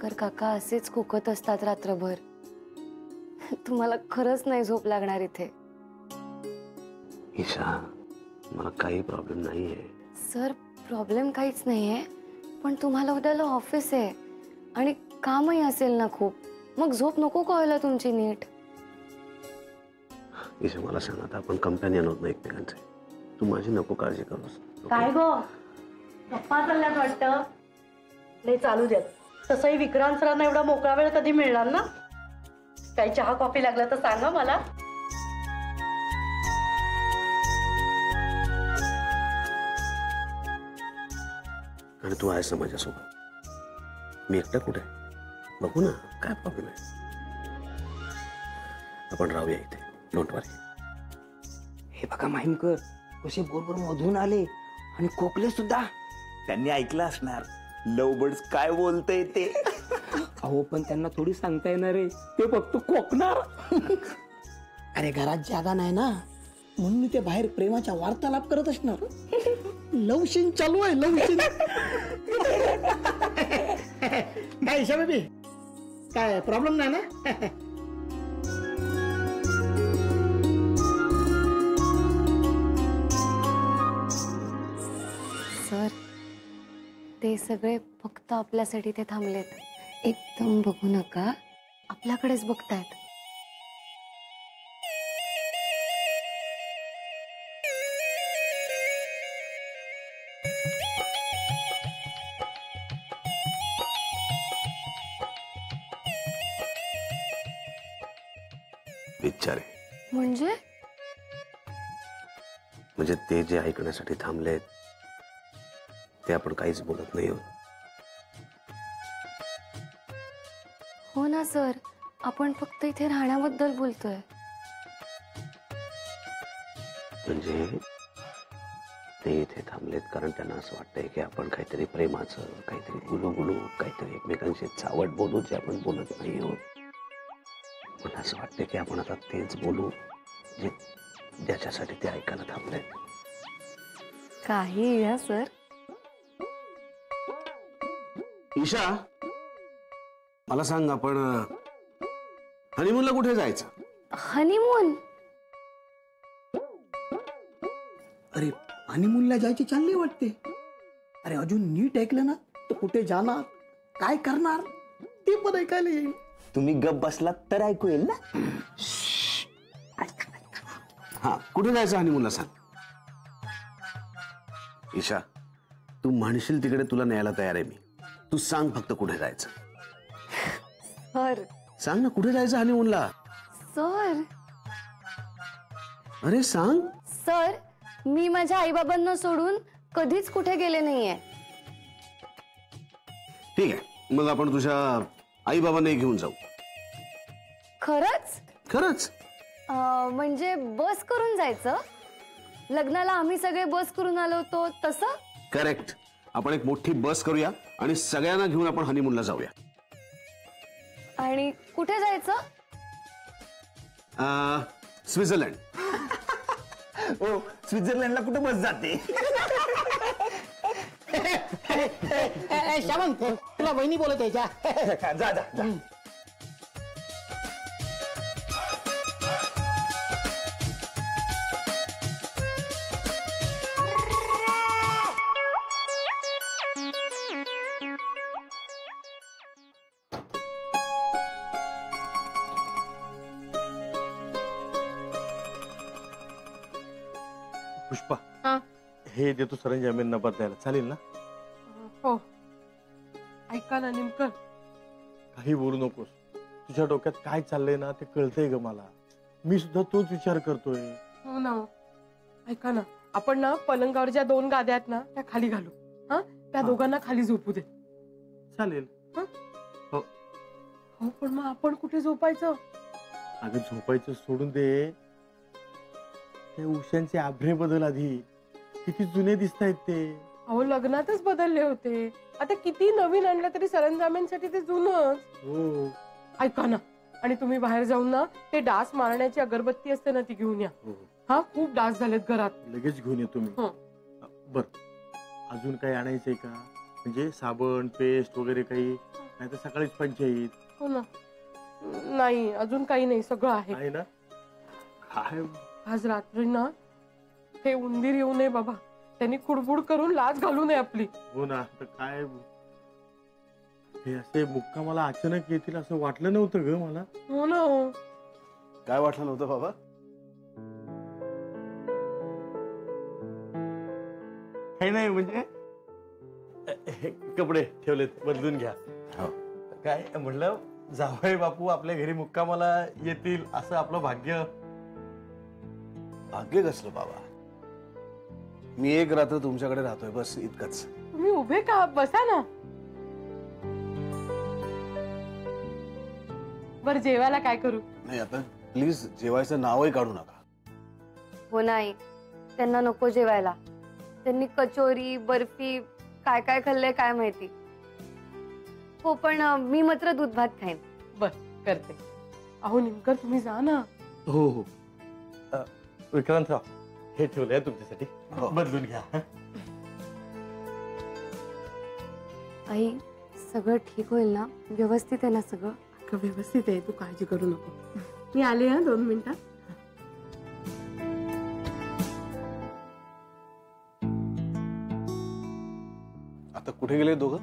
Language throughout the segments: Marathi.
शंकर काका असेच खोकत असतात रात्रभर. तुम्हाला खरंच नाही झोप लागणार इथे. ईशा, मला काही प्रॉब्लेम नाहीये. सर, प्रॉब्लेम काहीच नाहीये, पण तुम्हाला उद्याला ऑफिस आहे आणि कामही असेल ना खूप. मग झोप नको का व्हायला तुमची नीट? ईशा, मला सांग, आता आपण कंपॅनियन होत ना एकमेकांचे. तू माझी नको काळजी करूस. काय गो, गप्पा चालल्यात वाटतं. नाही, चालू द्या. तसंही विक्रांत सरांना एवढा मोकळा वेळ कधी मिळणार ना. काही चहा कॉफी लागला तर सांगा मला. आणि तू आहेस ना माझ्यासोबत. मी एकटा कुठे? बघू ना, काय प्रॉब्लेम आहे. आपण राहूया इथे, डोंट वरी. हे बघा माहीमकर कसे बरोबर मधून आले आणि खोकले सुद्धा. त्यांनी ऐकलं असणार लव बर्ड्स काय बोलतय ते. अहो, पण त्यांना थोडी सांगता येणार आहे, ते फक्त खोकणार. अरे घरात जागा नाही ना, म्हणून ते बाहेर प्रेमाच्या वार्तालाप करत असणार. लवशीन चालू आहे, लवशीन. काय ईशा बेबी, काय प्रॉब्लेम नाही ना? सर, ते सगळे फक्त आपल्यासाठी ते थांबलेत. एकदम बघू नका, आपल्याकडेच बघतायत. बिचारे. म्हणजे ते जे ऐकण्यासाठी थांबलेत ते आपण काहीच बोलत नाही आहोत. हो ना सर, आपण फक्त इथे राहण्याबद्दल बोलतोय. म्हणजे ते इथे थांबलेत कारण त्यांना असं वाटतंय की आपण काहीतरी प्रेमाचं, काहीतरी गुलू काहीतरी एकमेकांशी चावट बोलू जे आपण बोलत नाही आहोत. मला असं वाटतंय की आपण आता तेच बोलू जे ज्याच्यासाठी ते ऐकायला थांबलेत. काही या सर. ईशा, मला सांग, आपण हनीमूनला कुठे जायचं? हनीमून? अरे हनीमूनला जायची चालली वाटते. अरे अजून नीट ऐकलं ना तर कुठे जाणार, काय करणार ते पण ऐकायला येईल. तुम्ही गप बसलात तर ऐकू येईल ना. हा, कुठे जायचं हनीमूनला सांग. ईशा, तू म्हणशील तिकडे तुला न्यायला तयार आहे मी. तू सांग फक्त कुठे जायचं. सर सांग ना, कुठे जायचं हनीमूनला? सर. अरे सांग. सर, मी माझ्या आईबाबांना सोडून कधीच कुठे गेले नाहीये. ठीक आहे, मग आपण तुझ्या आई बाबांना घेऊन जाऊ. खरंच? खरंच. म्हणजे बस करून जायचं? लग्नाला आम्ही सगळे बस करून आलो होतो तसं? करेक्ट. आपण एक मोठी बस करूया आणि सगळ्यांना घेऊन आपण हनीमूनला जाऊया. आणि कुठे जायचं? स्वित्झर्लंड. हो, स्वित्झर्लंडला कुठे बस जाते? श्यामंत, तुला वहिनी बोलत यायच्या. जा जा जा. पुष्पा, हे देतो सरंजामींना बदलायला, चालेल ना? हो. ऐका ना नेमकं, काही बोलू नकोस. तुझ्या डोक्यात काय चाललंय ना ते कळतंय ग मला. मी सुद्धा तोच विचार करतोय. हो ना. ऐका ना, आपण ना पलंगावर ज्या 2 गाद्या आहेत ना त्या खाली घालू. हा, त्या दोघांना खाली झोपू दे. चालेल. हो, पण मग आपण कुठे झोपायचं? अगं झोपायचं सोडून दे. ते उशांचे आभ्रे बदल आधी. किती जुने दिसतायत ते. अहो, लग्नातच बदलले होते. आता किती नवीन आणलं तरी सरंजाम्यांसाठी ते जुनच. हो. ऐका ना, आणि तुम्ही बाहेर जाऊन ना ते डास मारण्याची अगरबत्ती असते ना ती घेऊन या. हा, खूप डास झालेत घरात. लगेच घेऊन येतो मी. बर, अजून काही आणायचंय का? म्हणजे साबण, पेस्ट वगैरे काही नाही तर सकाळीच पंचायत. हो ना. नाही अजून काही नाही, सगळं आहे. आहे ना? काय आज रात्री ना हे उंदीर येऊ नये बाबा, त्यांनी कुडबुड करून लाज घालू नये आपली. हो ना, तर काय हे असे मुक्कामाला अचानक येतील असं वाटलं नव्हतं ग मला. हो ना. हो. काय वाटलं नव्हतं बाबा? काही नाही म्हणजे हे कपडे ठेवलेत, बदलून घ्या. हो. काय म्हणलं, जावई बापू आपल्या घरी मुक्कामाला येतील असं आपलं भाग्य. भाग्य कसलं बाबा, मी एक रात्र तुमच्याकडे राहतोय, बस इतकंच. तुम्ही उभे का, बसा ना. बर जेवायला काय करू? नाही आता प्लीज जेवायचं नावही काढू नका. हो नाही, त्यांना नको जेवायला. त्यांनी कचोरी बर्फी काय काय खाल्लंय काय माहिती. हो पण मी मात्र दूध भात खाईन. बर करते. अहो नेमकं तुम्ही जा ना. हो हो. विक्रांतराव, हे ठेवलंय तुमच्यासाठी, हो. बदलून घ्या. आई सगळं ठीक होईल ना? व्यवस्थित आहे ना सगळं? व्यवस्थित आहे, तू काळजी करू नको. मी आले हा 2 मिनिटात. आता कुठे गेले दोघं?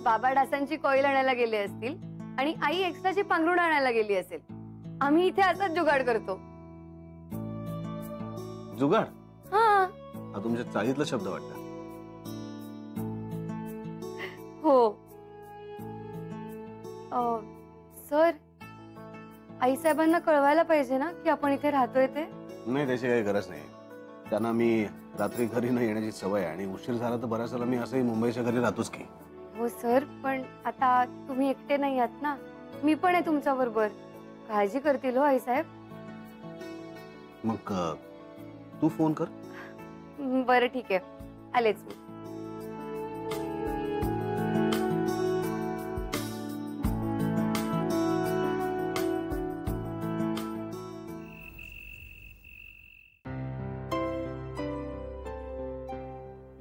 बाबा डासांची कॉईल आणायला गेले असतील आणि आई एक्स्ट्राची पांघरुण आणायला गेली असेल. आम्ही इथे असाच जुगाड करतो. जुगाड हा हा तुमच्या चाळीतला शब्द वाटतं. हो. सर, आई साहेबांना कळवायला पाहिजे ना की आपण इथे राहतोय ते. नाही त्याची काही गरज नाही. त्यांना मी रात्री घरी न येण्याची सवय आहे आणि उशीर झाला तर बऱ्याच वेळा मी असंही मुंबईच्या घरी राहतोच की. हो सर, पण आता तुम्ही एकटे नाही आहात ना, मी पण आहे तुमच्या बरोबर. काळजी करतील हो आई साहेब. मग तू फोन कर. बरं ठीक आहे, आलेच मी.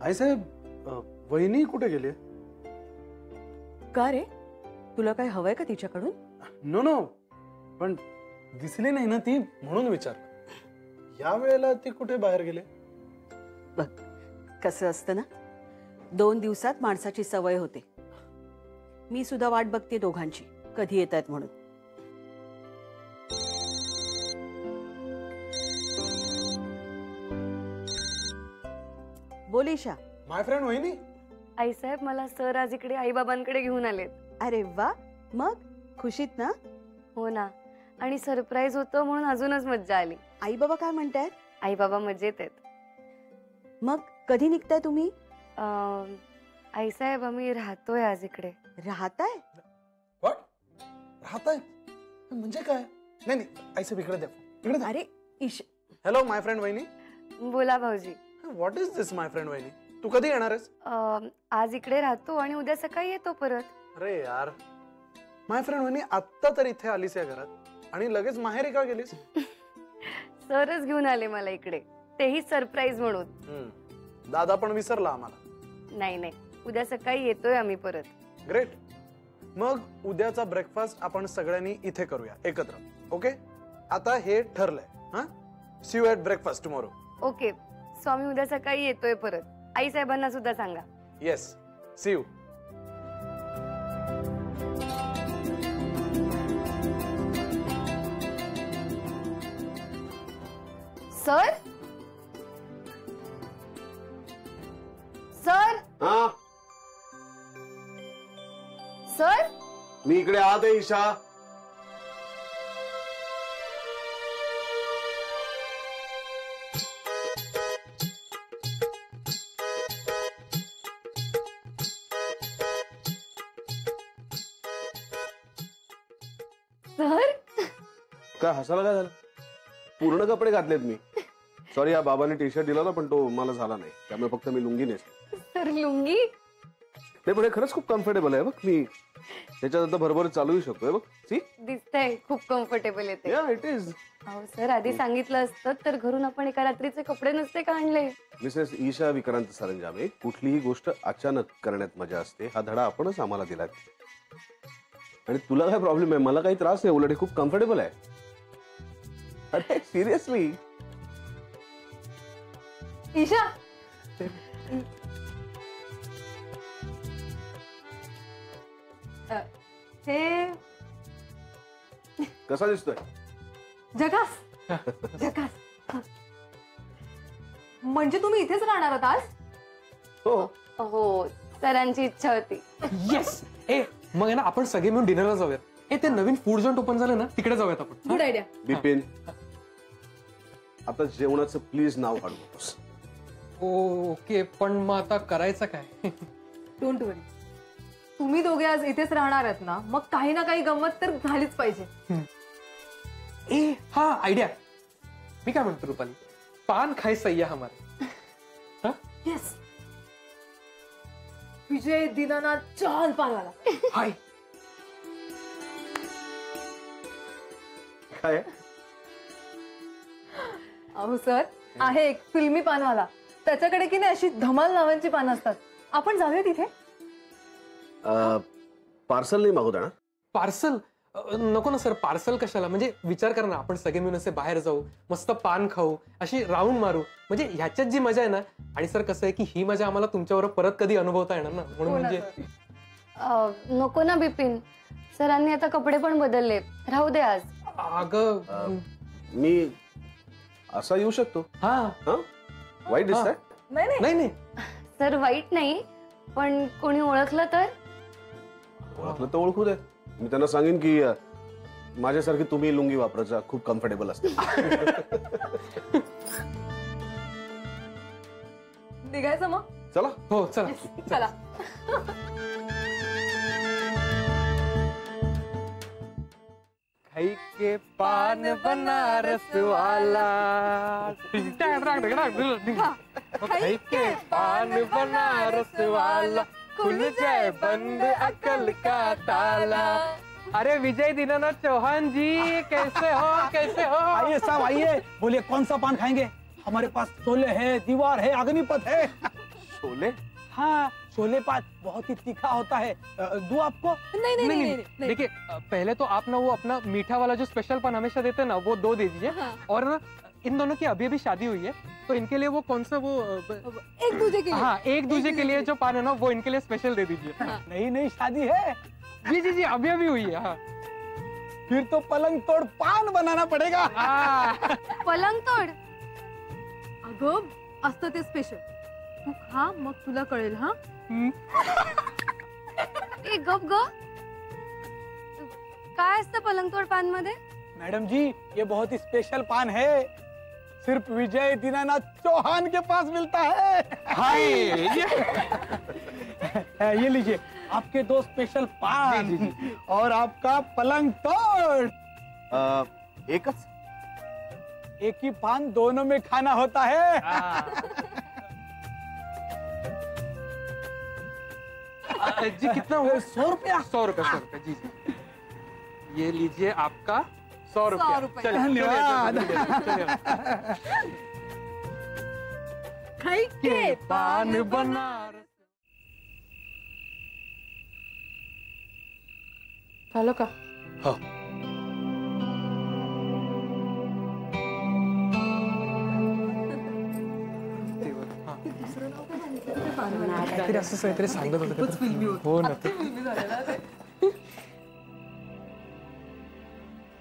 आई साहेब, वहिनी कुठे गेली? का रे, तुला काय हवंय का तिच्याकडून? नो नो, पण दिसली नाही ना ती, म्हणून विचारलं. या वेळेला ती कुठे बाहेर गेले? बघ कसं असतं ना, 2 दिवसात माणसाची सवय होते. मी सुद्धा वाट बघते दोघांची, कधी येत आहेत म्हणून. बोल ईशा. माय फ्रेंड वहिनी. आई साहेब, मला सर आज इकडे आई बाबांकडे घेऊन आलेत. अरे वा, मग खुशीत ना? हो ना, आणि सरप्राईज होतं म्हणून अजूनच मज्जा आली. आई बाबा काय म्हणतायत? आई बाबा मजेत आहेत. मग कधी निघताय तुम्ही? आई साहेब, आम्ही राहतोय आज इकडे. राहताय? व्हॉट? राहताय म्हणजे काय? नाही नाही, आई साहेब इकडे द्या, इकडे द्या. अरे ईशा. हॅलो माय फ्रेंड वहिनी. बोला भाऊजी. What is this my friend वहिनी? तू कधी येणार आहेस? आज इकडे राहतो आणि उद्या सकाळी येतो परत. अरे यार, माय फ्रेंड वहिनी आत्ता तर इथे आलीस या घरात आणि लगेच माहेरी का गेलीस? सरच घेऊन आले मला इकडे, तेही सरप्राईज म्हणून. दादा पण विसरला आम्हाला. नाही नाही, उद्या सकाळी येतोय आम्ही परत. ग्रेट. मग उद्याचा ब्रेकफास्ट आपण सगळ्यांनी इथे करूया एकत्र. ओके, आता हे ठरलंय. हा, see you at breakfast tomorrow. Okay, स्वामी उद्या सकाळी येतोय परत. आई साहेबांना सुद्धा सांगा. Yes, see you. Sir, sir, हा, सर. मी इकडे आत आहे ईशा. सर, काय हसायला काय झालं? पूर्ण कपडे घातलेत मी. सॉरी, या बाबाने टी शर्ट दिला ना, पण तो मला झाला नाही, त्यामुळे फक्त मी लुंगी नेसली. सर लुंगी? नाही पण हे खरंच खूप कम्फर्टेबल आहे बघ. मी त्याच्यात आता भरभर चालूही शकतोय बघ. सी, दिसतंय खूप कम्फर्टेबल येते. या इट इज. अहो सर, आधी सांगितलं असतं तर घरून आपण एका रात्रीचे कपडे नसते का आणले. मिसेस ईशा विक्रांत सरंजामे, कुठलीही गोष्ट अचानक करण्यात मजा असते, हा धडा आपणच आम्हाला दिलाय. आणि तुला काय प्रॉब्लेम आहे? मला काही त्रास नाही, उलट हे खूप कम्फर्टेबल आहे. अरे सिरियसली. ईशा हे कसा दिसतोय? जगास जगास. म्हणजे तुम्ही इथेच राहणार आहात आज? हो. हो, सरांची इच्छा होती. येस. ए मग आहे ना आपण सगळे मिळून डिनरला जाऊयात. ते नवीन फूड जॉइंट ओपन झालं ना, तिकडे जाऊयात आपण. Good idea. बिपिन, आता जेवणाचं प्लीज नाव काढू नकोस. ओके, पण मग आता करायचं काय? डोंट वरी, तुम्ही दोघे आज इथेच राहणार आहेत ना, मग काही ना काही गंमत तर झालीच पाहिजे. ए हा आयडिया. मी काय म्हणतो रुपाली, पान खाय सय्या हमारा. येस. विजय दीनानाथ चहल पानवाला. हाय. काय? अहो सर, आहे एक फिल्मी पानवाला. त्याच्याकडे की नाही अशी धमाल नावांची पानं असतात. आपण जाऊया तिथे. पार्सल नाही मागवता ना? पार्सल नको ना सर. पार्सल कशाला? म्हणजे विचार करा ना, आपण सगळे मिळून असे बाहेर जाऊ, मस्त पान खाऊ, अशी राऊंड मारू. म्हणजे ह्याच्यात जी मजा आहे ना, आणि सर कसं आहे की ही मजा आम्हाला तुमच्यावर परत कधी अनुभवता येणार ना, म्हणून म्हणजे. नको ना बिपिन, सरांनी आता कपडे पण बदलले, राहू दे आज. अगं मी असा येऊ शकतो? हा. वाईट दिसतंय? नाही नाही नाही सर, वाईट नाही, पण कोणी ओळखलं तर? ओळखलं तर ओळखू दे. मी त्यांना सांगेन की माझ्यासारखी तुम्ही लुंगी वापरायचा, खूप कम्फर्टेबल असते. निघायचं मग? चला. हो चला चला. खाई के पान बनारस वाला, खाई के पान बनारस वाला, खुल जाए बंद अकल का ताला. अरे विजय दीनानाथ चौहान जी, कैसे हो? कैसे हो? आइए साहब आइए, बोलिए कौन सा पान खाएंगे? हमारे पास शोले है, दीवार है, अग्निपथ है. शोले? हाँ, शोले पान बहुत ही तीखा होता है. दूं आपको? नहीं. देखिए पहले तो आप ना वो अपना मीठा वाला जो स्पेशल पान हमेशा देते हैं ना, वो 2 दे दीजिए. और ना इन दोनों की अभी शादी हुई है, तो इनके लिए वो कौन सा वो एक दूजे के लिए. हाँ, एक दूजे के लिए जो पान है ना, वो इनके लिए स्पेशल दे दीजिए. नहीं शादी है. जी अभी हुई है. हाँ. फिर तो पलंग तोड़ पान बनाना पड़ेगा. पलंग तोड? अगं असतं ते स्पेशल. तू खा, मग तुला कळेल. हा ए गप ग, काय असतं पलंगतोड पान मध्ये? मैडम जी, ये बहुत ही स्पेशल पान है, सिर्फ विजय दीनानाथ चौहान के पास मिलता है. हाय. ये लीजिए आपके 2 स्पेशल पान और आपका पलंग तोड़. एकच? एक ही पान दोनों में खाना होता है. जी कितना हुआ? 100 रुपया. 100 रुपया. जी. ये लीजिए आपका 100 रुपया. 100 रुपया. चलिए, धन्यवाद. चलिए. खाई के पान बनारस. झालं का? हो. काहीतरी असं काहीतरी सांगत होतं. हो ना.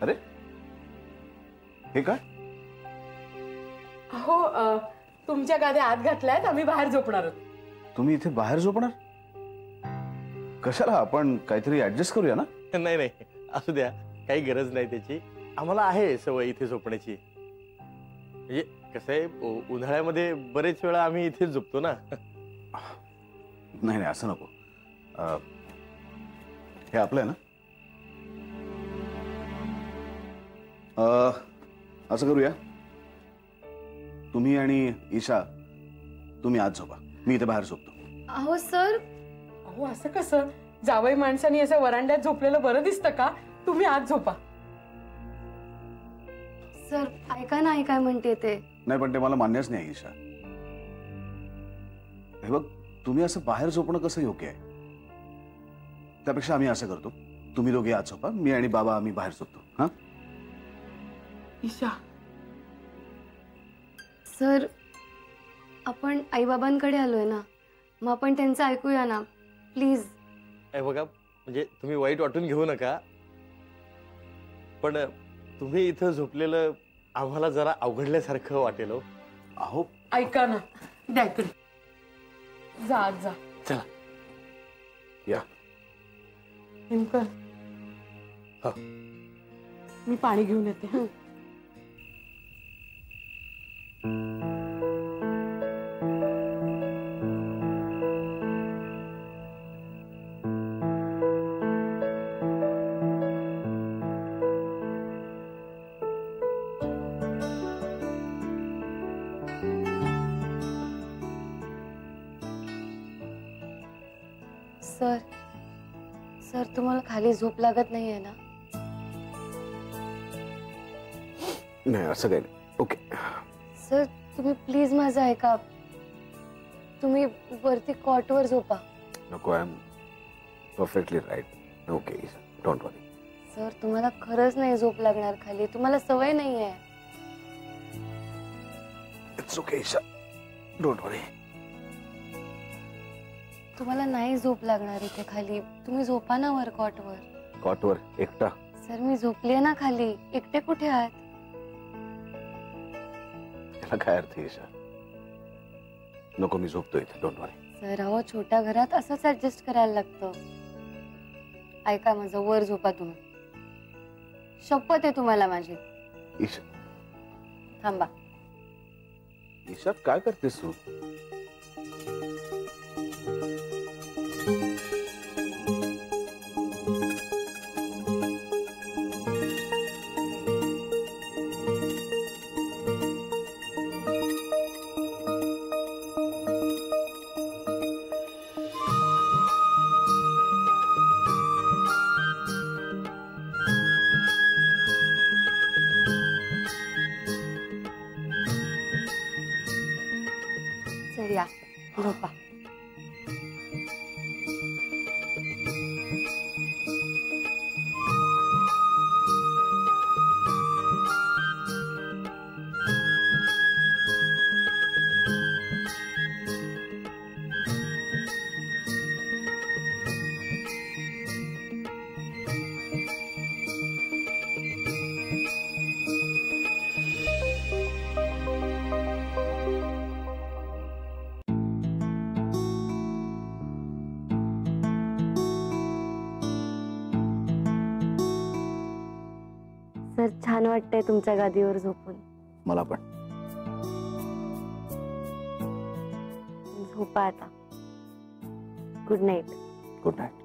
अरे हे काय? हो, तुमच्या गाद्या आत घातल्यात, आम्ही बाहेर झोपणार आहोत. तुम्ही इथे बाहेर झोपणार? कशाला? आपण काहीतरी ऍडजस्ट करूया ना. नाही असू द्या, काही गरज नाही त्याची. आम्हाला आहे सवय इथे झोपण्याची. म्हणजे कसं आहे, उन्हाळ्यामध्ये बरेच वेळा आम्ही इथेच झोपतो ना. नाही असं नको. हे आपलं आहे ना. असं करूया, तुम्ही आणि ईशा तुम्ही आज झोपा, मी इथे बाहेर झोपतो. अहो सर. अहो असं कसं? जावई माणसानी असं वरांड्यात झोपलेलं बरं दिसतं का? तुम्ही आज झोपा. सर ऐका ना, काय म्हणते ते. नाही पण ते मला मान्यच नाही ईशा. हे बघ, तुम्ही असं बाहेर झोपणं कसं योग्य आहे? त्यापेक्षा आम्ही असं करतो, तुम्ही दोघे आत झोपा, मी आणि बाबा आम्ही बाहेर झोपतो. हा ईशा, सर आपण आईबाबांकडे आलोय ना, मग आपण त्यांचं ऐकूया ना प्लीज. बघा म्हणजे तुम्ही वाईट वाटून घेऊ नका, पण तुम्ही इथं झोपलेलं आम्हाला जरा अवघडल्यासारखं वाटेल. अहो ऐका ना, द्या इकडे. जा आत जा. चला या. हिमकर, हा. मी पाणी घेऊन येते. सर सर तुम्हाला खाली झोप लागत नाहीये ना? नाही असं काही नाही. ओके. सर तुम्ही प्लीज माझं ऐका, तुम्ही वरती कॉटवर झोपा. नको, I am perfectly right. Okay, don't worry. Sir तुम्हाला खरंच नाही झोप लागणार खाली, तुम्हाला सवय नाहीये. It's okay Isha, don't worry. तुम्हाला नाही झोप लागणार इथे खाली, तुम्ही झोपा ना वर कॉटवर. कॉटवर एकटा? सर मी झोपलीये ना खाली, एकटे कुठे आहात? त्याला काय अर्थ आहे ईशा? नको, मी झोपतो इथे, डोंट वरी. सर अहो छोट्या घरात असंच ऍडजस्ट करायला लागतं. ऐका माझं, वर झोपा तुम्ही. शपथ आहे तुम्हाला माझी. ईशा, थांबा. ईशा काय करतेस तू? सर या, झोपा. सर छान वाटतंय तुमच्या गादीवर झोपून. मला पण. झोपा आता. Good night. Good night.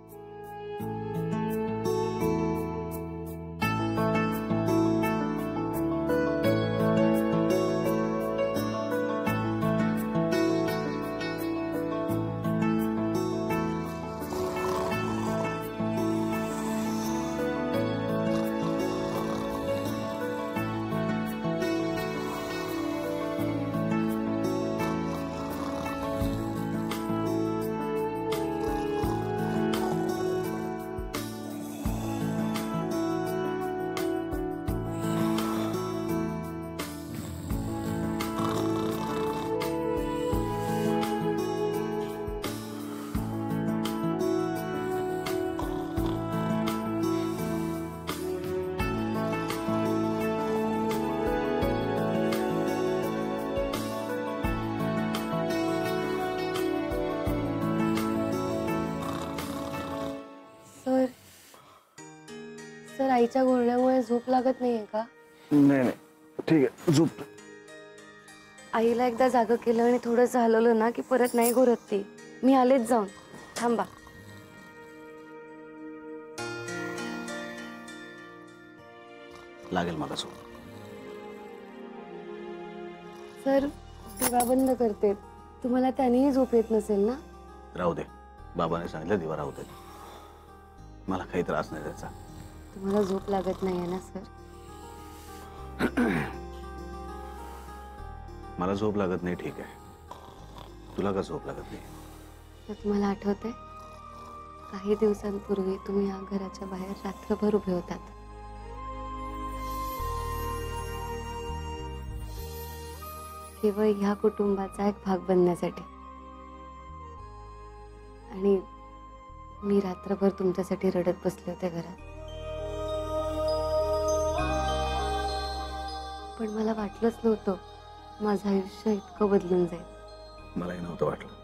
Sir आईच्या घोरण्यामुळे झोप लागत नाहीये का? नाही नाही, ठीक आहे, झोप. आईला एकदा जागं केलं आणि थोडंसं हलवलं ना की परत नाही घोरत ती. मी आलेच जाऊन. थांबा. लागेल मला झोप. सर दिवा बंद करते, तुम्हाला त्यानेही झोप येत नसेल ना? राहू दे, बाबाने सांगितलं दिवा राहू दे, मला काही त्रास नाही त्याचा. तुम्हाला झोप लागत नाहीये ना सर? मला झोप लागत नाही, ठीक आहे. तुला का झोप लागत नाही? तर तुम्हाला आठवतंय काही दिवसांपूर्वी तुम्ही या घराच्या बाहेर रात्रभर उभे होतात. केवळ ह्या कुटुंबाचा एक भाग बनण्यासाठी. आणि मी रात्रभर तुमच्यासाठी रडत बसले होते घरात. पण मला वाटलंच नव्हतं माझं आयुष्य इतकं बदलून जाईल. मलाही नव्हतं वाटलं.